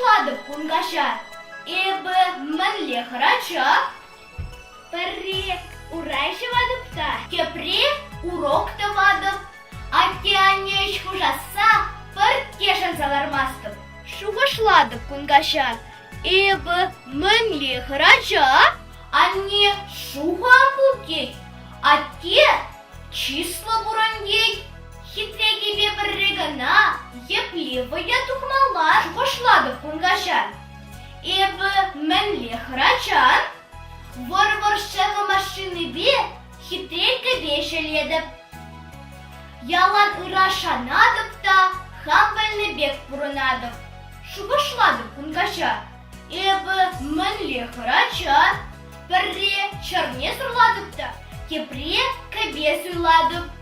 шухышладып кунгаша. Эбі мінле хырача. Пірре урайшы вадыпта. Кепре урокты вадып. Аттеанеш хужаса пір кешін залармастып. Шухышладып кунгаша. Эбі мінле хырача. Анне шуха пулкей. Атте число бурандей. Хитреге бебіррегіна, еплевая тухмалар шухышладып кунгаша. Эбі мінле хырачан, вор-воршығы машины бе хитрейкі бешеледіп. Ялан ырашанадып та, хам вәлні бек бұрынадып. Шухышладып кунгаша. Эбі мінле хырачан, пірре чарне сұрладып та, кепре кәбе сұйладып.